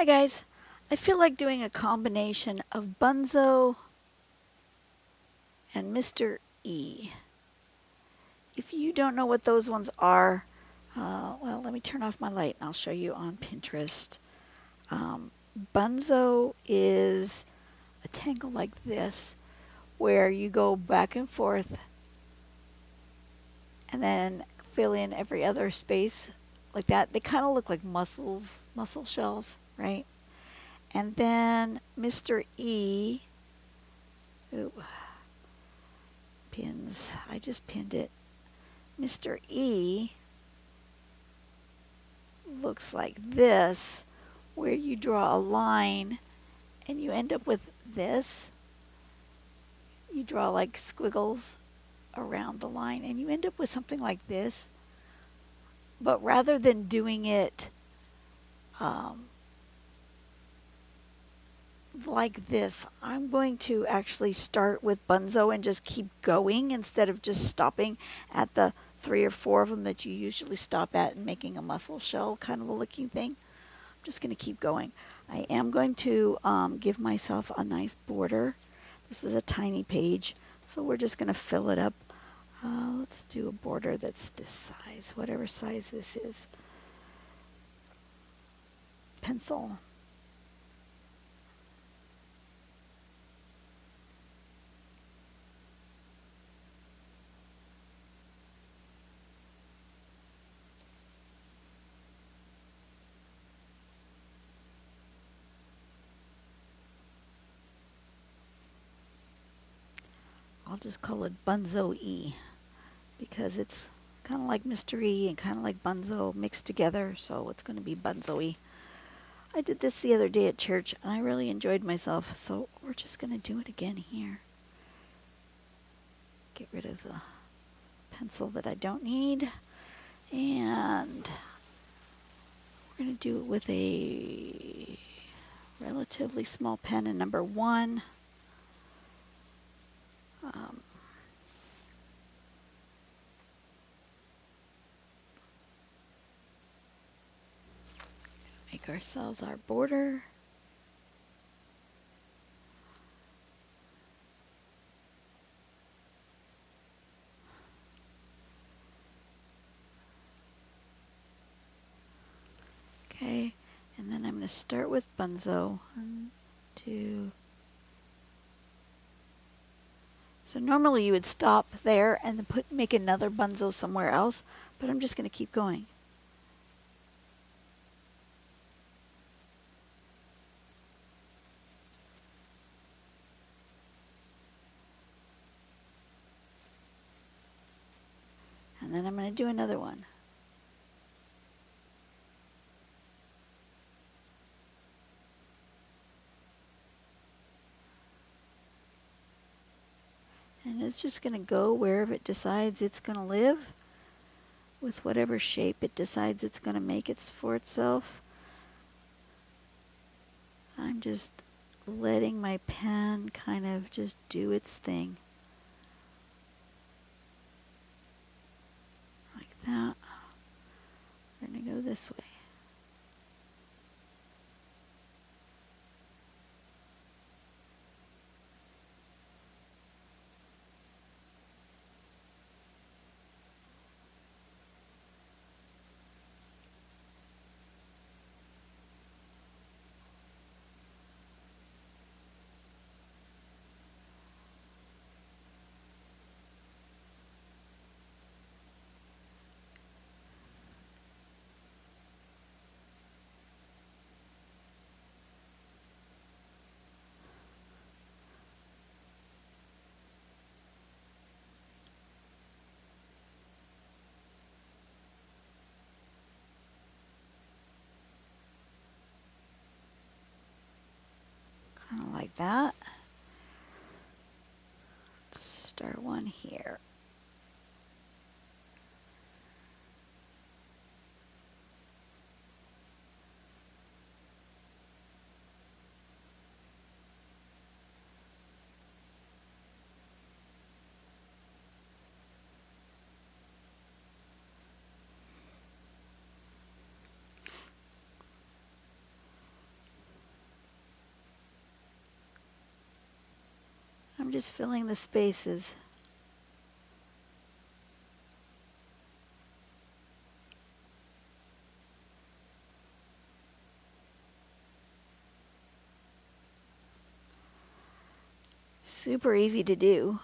Hi guys, I feel like doing a combination of Bunzo and Mr. E. If you don't know what those ones are, well, let me turn off my light and I'll show you on Pinterest. Bunzo is a tangle like this, where you go back and forth and then fill in every other space like that. They kind of look like mussel shells, right? And then Mr. E, ooh, pins, I just pinned it. Mr. E looks like this, where you draw a line and you end up with this. You draw like squiggles around the line and you end up with something like this. But rather than doing it like this, I'm going to actually start with Bunzo and just keep going instead of just stopping at the 3 or 4 of them that you usually stop at and making a mussel shell kind of a looking thing. I'm just going to keep going. I am going to give myself a nice border. This is a tiny page, so we're just going to fill it up. Let's do a border that's this size, whatever size this is. Pencil. I'll just call it Bunzo-E because it's kind of like Mr. E and kind of like Bunzo mixed together, so it's going to be Bunzo-E. I did this the other day at church and I really enjoyed myself, so we're just going to do it again here. Get rid of the pencil that I don't need, and we're going to do it with a relatively small pen in number 1. Make ourselves our border. Okay, and then I'm going to start with Bunzo. 1, 2. So normally you would stop there and then make another Bunzo somewhere else, but I'm just going to keep going. And then I'm going to do another one. And it's just going to go wherever it decides it's going to live, with whatever shape it decides it's going to make it for itself. I'm just letting my pen kind of just do its thing. Like that. We're going to go this way. Kind of like that. Let's start one here. just filling the spaces. Super easy to do.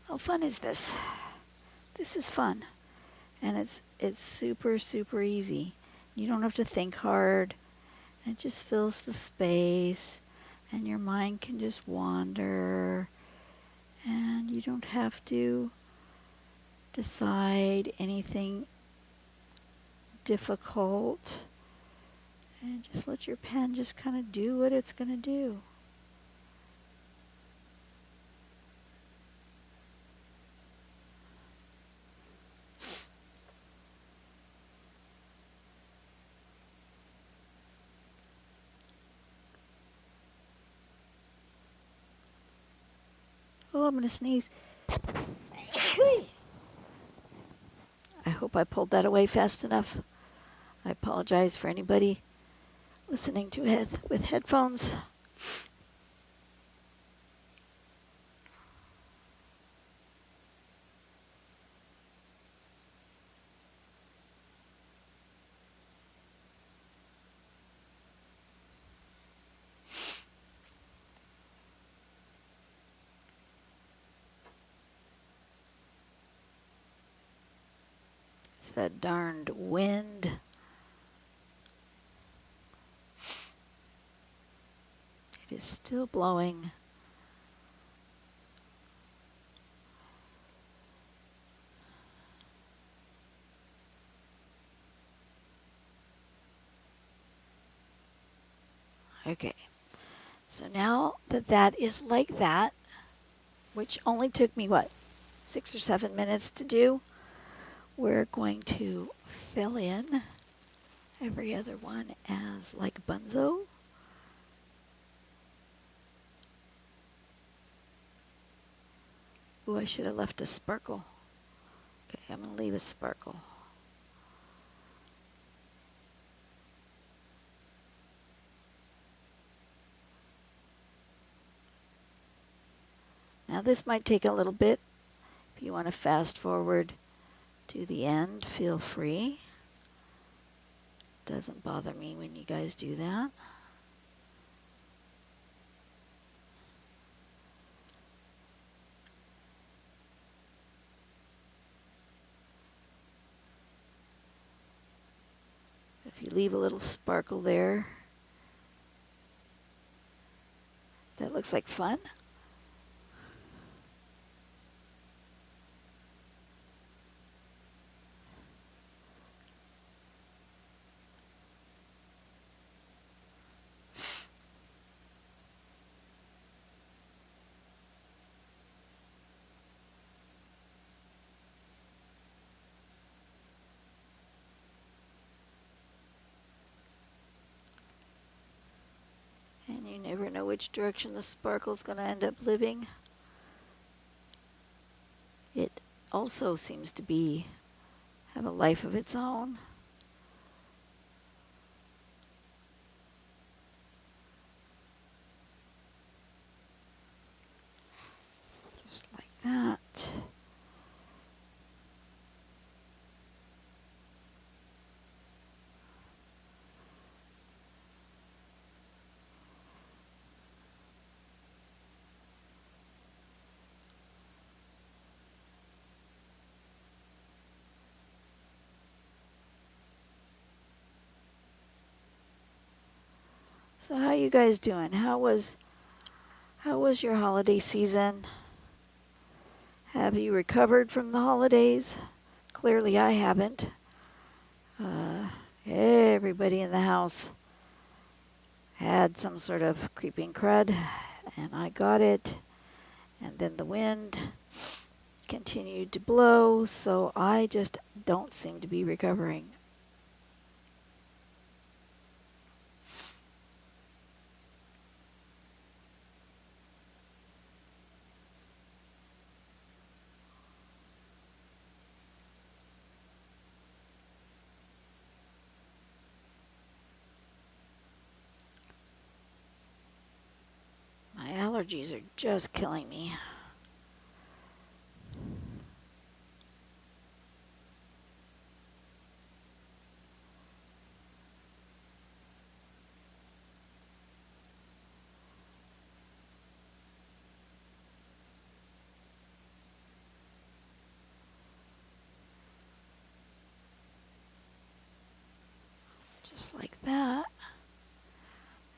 How fun is this? This is fun. And it's super, super easy. You don't have to think hard. It just fills the space, and your mind can just wander, and you don't have to decide anything difficult, and just let your pen just kind of do what it's going to do. Oh, I'm going to sneeze. I hope I pulled that away fast enough. I apologize for anybody listening to it with headphones. It's that darned wind. It is still blowing. Okay, so now that that is like that, which only took me, 6 or 7 minutes to do, we're going to fill in every other one as like Bunzo. Ooh, I should have left a sparkle. Okay, I'm going to leave a sparkle. Now this might take a little bit. If you want to fast forward to the end, feel free. Doesn't bother me when you guys do that. If you leave a little sparkle there, that looks like fun. And you never know which direction the sparkle's going to end up living. It also seems to have a life of its own. Just like that. So how you guys doing? How was your holiday season? Have you recovered from the holidays? clearly I haven't. Everybody in the house had some sort of creeping crud, and I got it. And then the wind continued to blow, so I just don't seem to be recovering. My allergies are just killing me. Just like that.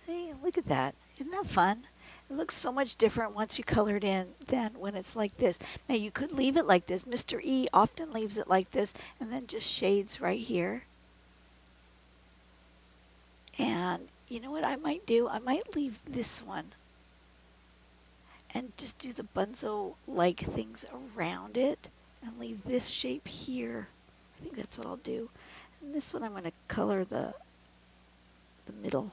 Hey, look at that. Isn't that fun? It looks so much different once you color it in than when it's like this. Now, you could leave it like this. Mr. E often leaves it like this and then just shades right here. And you know what I might do? I might leave this one and just do the Bunzo-like things around it and leave this shape here. I think that's what I'll do. And this one I'm going to color the middle.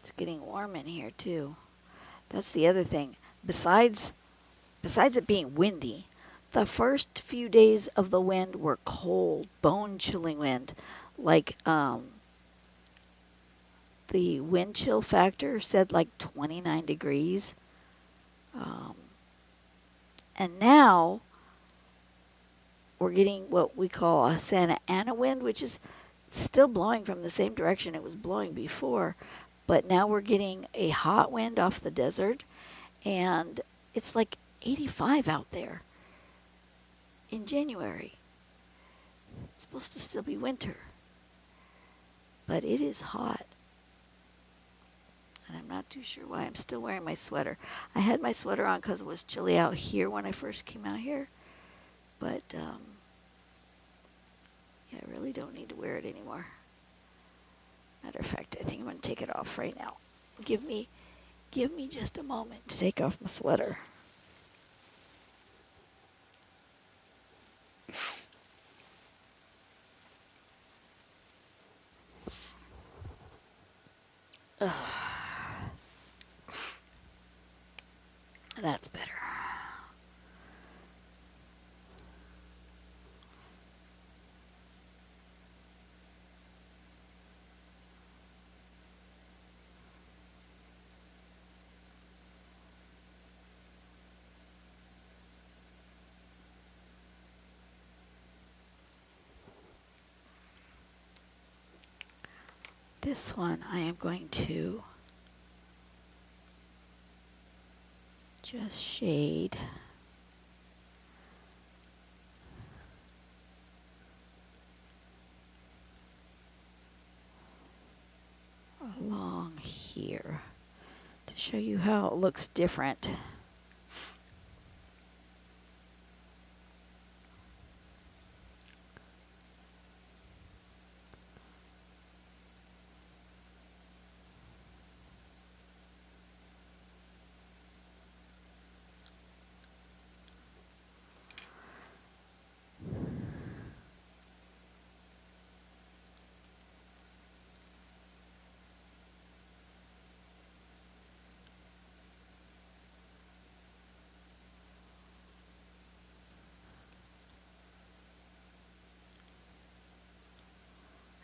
It's getting warm in here too. That's the other thing. Besides it being windy, the first few days of the wind were cold, bone-chilling wind. Like the wind chill factor said like 29 degrees. And now we're getting what we call a Santa Ana wind, which is still blowing from the same direction it was blowing before. But now we're getting a hot wind off the desert, and it's like 85 out there in January. It's supposed to still be winter, but it is hot. And I'm not too sure why I'm still wearing my sweater. I had my sweater on because it was chilly out here when I first came out here, but yeah, I really don't need to wear it anymore. Matter of fact, I think I'm going to take it off right now. Give me just a moment to take off my sweater. That's better. This one I am going to just shade along here to show you how it looks different.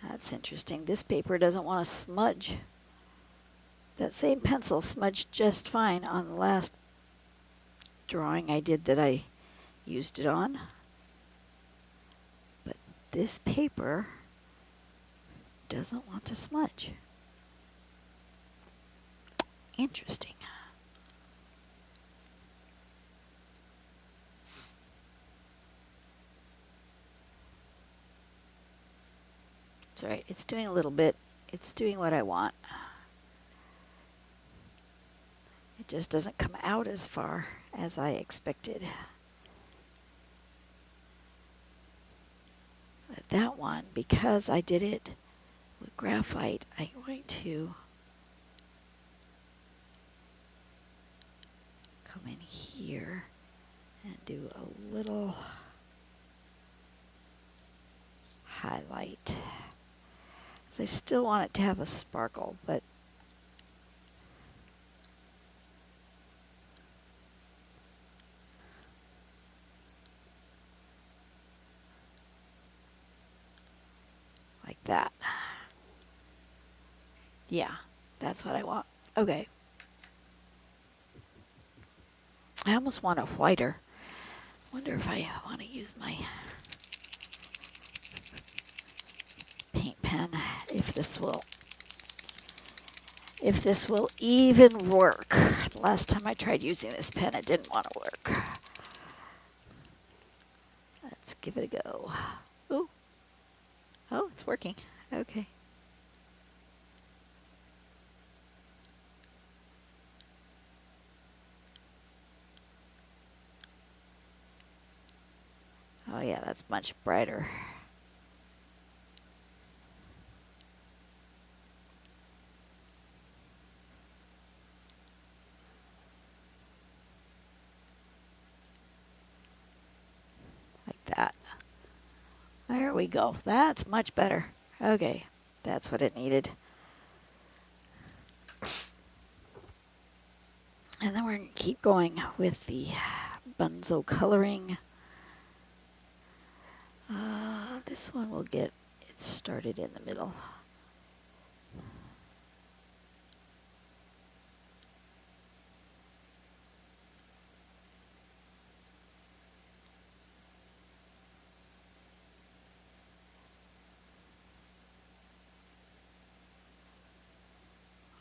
That's interesting. This paper doesn't want to smudge. That same pencil smudged just fine on the last drawing I did that I used it on. But this paper doesn't want to smudge. Interesting. It's all right. It's doing a little bit. It's doing what I want. It just doesn't come out as far as I expected. But that one, because I did it with graphite, I'm going to come in here and do a little highlight. So I still want it to have a sparkle, but like that. Yeah, that's what I want. Okay. I almost want a whiter. Wonder if I want to use my paint pen, if this will even work. The last time I tried using this pen, it didn't want to work. Let's give it a go. Ooh. Oh, it's working. Okay. Oh yeah, that's much brighter. Like that. There we go. That's much better. Okay, that's what it needed. And then we're going to keep going with the Bunzo coloring. This one will get it started in the middle.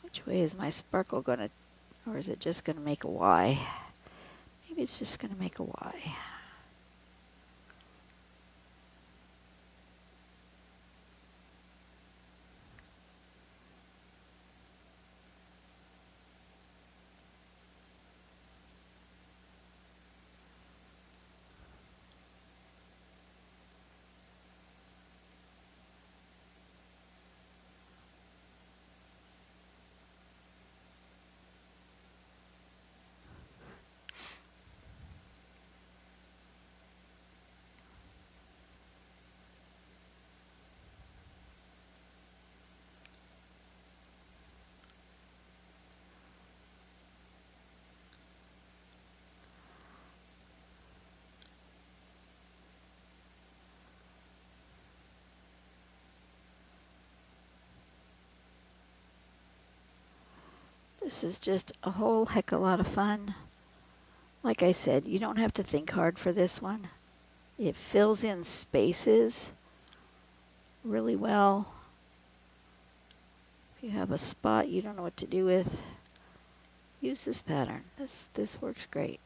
Which way is my sparkle going to, or is it just going to make a Y? Maybe it's just going to make a Y. This is just a whole heck of a lot of fun. Like I said, you don't have to think hard for this one. It fills in spaces really well. If you have a spot you don't know what to do with, use this pattern. This works great.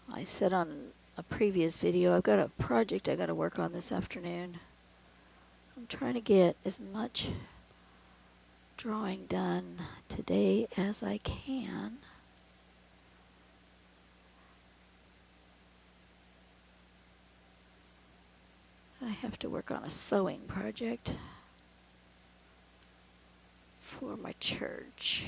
I said on a previous video, I've got a project I got to work on this afternoon. I'm trying to get as much drawing done today as I can. I have to work on a sewing project for my church.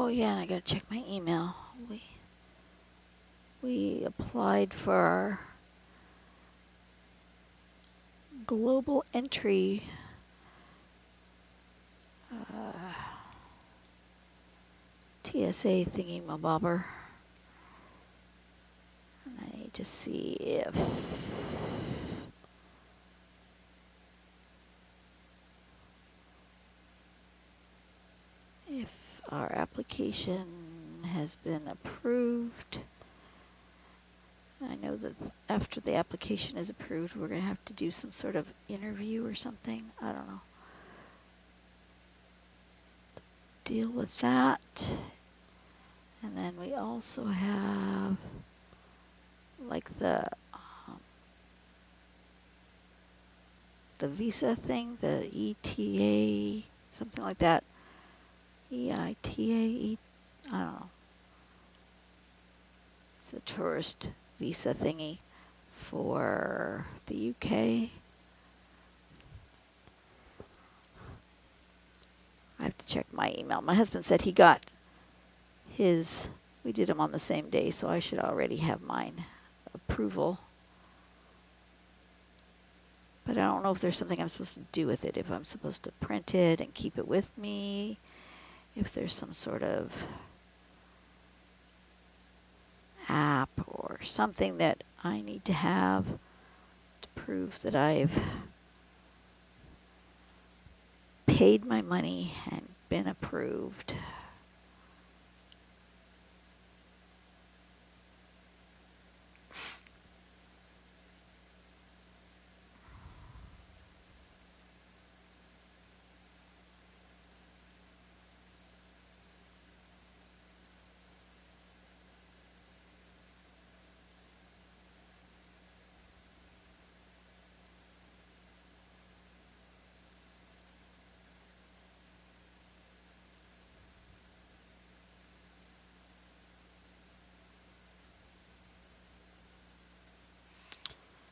Oh yeah, and I gotta check my email. We applied for our global entry TSA thingy-mabobber. And I need to see if our application has been approved. I know that after the application is approved, we're going to have to do some sort of interview or something. I don't know. Deal with that. And then we also have like the visa thing, the ETA, something like that. EITA, I don't know. It's a tourist visa thingy for the UK. I have to check my email. My husband said he got his, we did them on the same day, so I should already have mine approval. But I don't know if there's something I'm supposed to do with it, if I'm supposed to print it and keep it with me, if there's some sort of app or something that I need to have to prove that I've paid my money and been approved.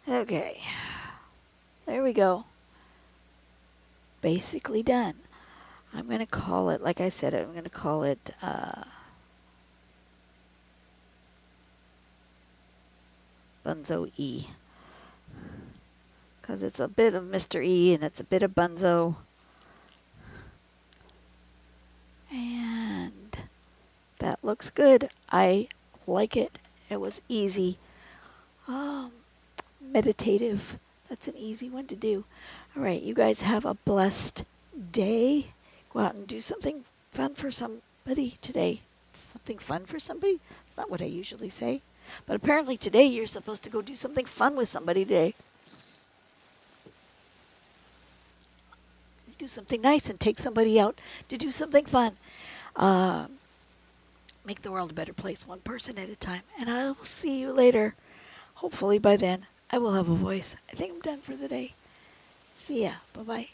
Okay, there we go. Basically done. I'm going to call it, like I said, I'm going to call it Bunzo-E. Because it's a bit of Mr. E and it's a bit of Bunzo. And that looks good. I like it. It was easy. Meditative. That's an easy one to do. All right, you guys have a blessed day. Go out and do something fun for somebody today. Something fun for somebody? That's not what I usually say. But apparently today you're supposed to go do something fun with somebody today. Do something nice and take somebody out to do something fun. Make the world a better place, one person at a time. And I will see you later. Hopefully by then I will have a voice. I think I'm done for the day. See ya. Bye-bye.